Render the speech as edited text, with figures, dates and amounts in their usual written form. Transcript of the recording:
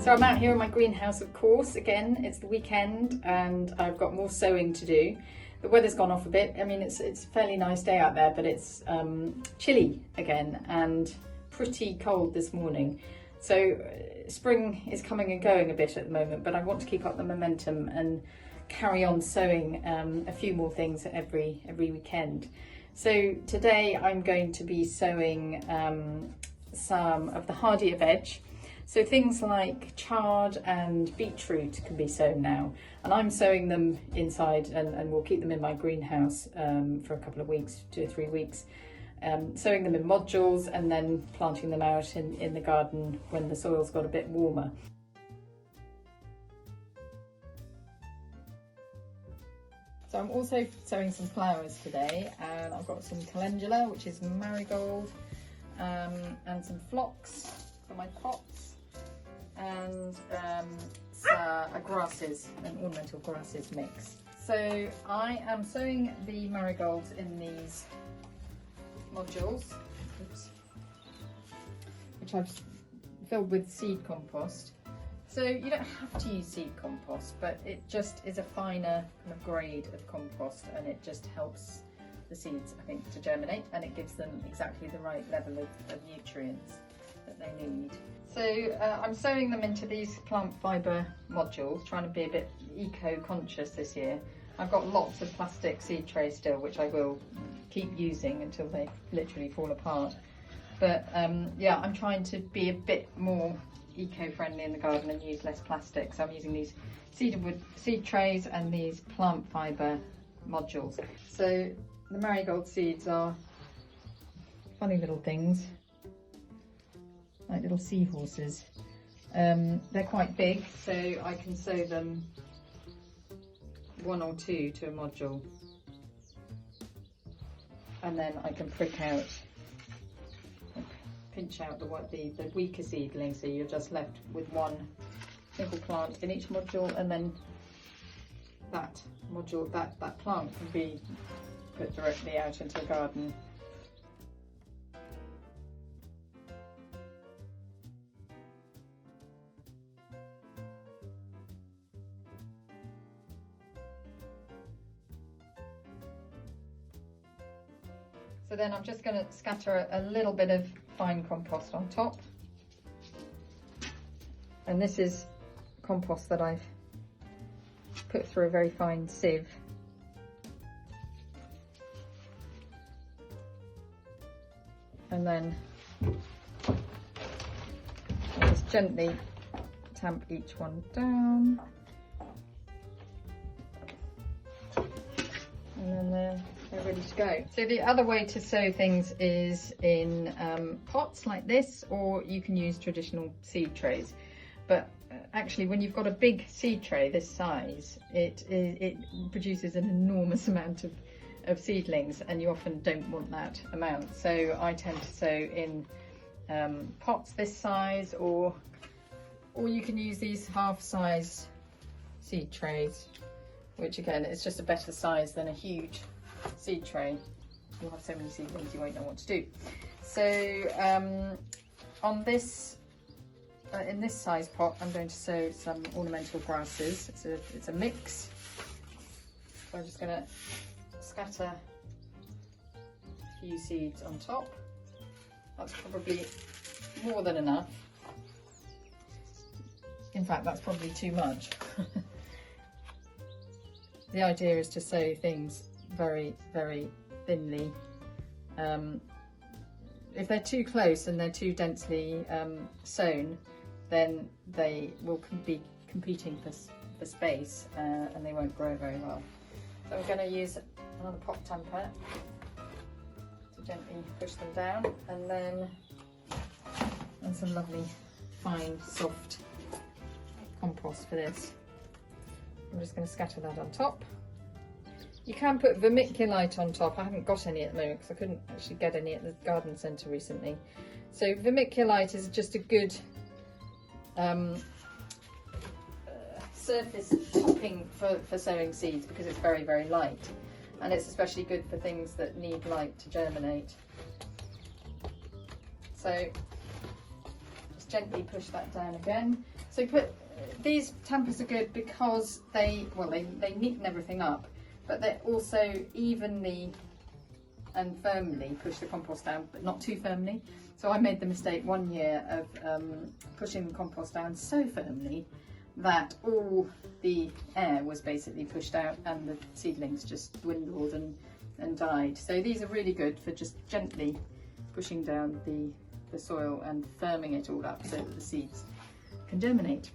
So I'm out here in my greenhouse, of course. Again, it's the weekend and I've got more sowing to do. The weather's gone off a bit. I mean, it's a fairly nice day out there, but it's chilly again and pretty cold this morning. So spring is coming and going a bit at the moment, but I want to keep up the momentum and carry on sowing a few more things every weekend. So today I'm going to be sowing some of the hardier veg. So things like chard and beetroot can be sown now, and I'm sowing them inside and we'll keep them in my greenhouse for a couple of weeks, 2 or 3 weeks, sowing them in modules and then planting them out in the garden when the soil's got a bit warmer. So I'm also sowing some flowers today, and I've got some calendula, which is marigold, and some phlox for my pots, and a grasses, an ornamental grasses mix. So I am sowing the marigolds in these modules, which I've filled with seed compost. So you don't have to use seed compost, but it just is a finer kind of grade of compost, and it just helps the seeds, I think, to germinate, and it gives them exactly the right level of nutrients that they need. So I'm sowing them into these plant fibre modules, trying to be a bit eco-conscious this year. I've got lots of plastic seed trays still, which I will keep using until they literally fall apart. But yeah, I'm trying to be a bit more eco-friendly in the garden and use less plastic. So I'm using these cedarwood seed trays and these plant fibre modules. So the marigold seeds are funny little things, like little seahorses. They're quite big, so I can sow them 1 or 2 to a module, and then I can prick out, pinch out the weaker seedlings, so you're just left with one single plant in each module, and then that module, that plant can be put directly out into the garden. So then I'm just going to scatter a little bit of fine compost on top. And this is compost that I've put through a very fine sieve. And then I'll just gently tamp each one down. And then they're ready to go. So the other way to sow things is in pots like this, or you can use traditional seed trays. But actually, when you've got a big seed tray this size, it produces an enormous amount of seedlings, and you often don't want that amount. So I tend to sow in pots this size, or you can use these half-size seed trays, which again, it's just a better size than a huge seed tray. You'll have so many seedlings you won't know what to do. So on this, in this size pot, I'm going to sow some ornamental grasses. It's a mix. So I'm just going to scatter a few seeds on top. That's probably more than enough. In fact, that's probably too much. The idea is to sow things very, very thinly. If they're too close and they're too densely sown, then they will be competing for space and they won't grow very well. So I'm going to use another pot tamper to gently push them down, and then some lovely fine soft compost for this. I'm just going to scatter that on top. You can put vermiculite on top. I haven't got any at the moment because I couldn't actually get any at the garden centre recently. So vermiculite is just a good surface topping for sowing seeds, because it's very, very light, and it's especially good for things that need light to germinate. So just gently push that down again. So these tampers are good because they neaten everything up, but they also evenly and firmly push the compost down, but not too firmly. So I made the mistake one year of pushing the compost down so firmly that all the air was basically pushed out and the seedlings just dwindled and died. So these are really good for just gently pushing down the soil and firming it all up so that the seeds can germinate.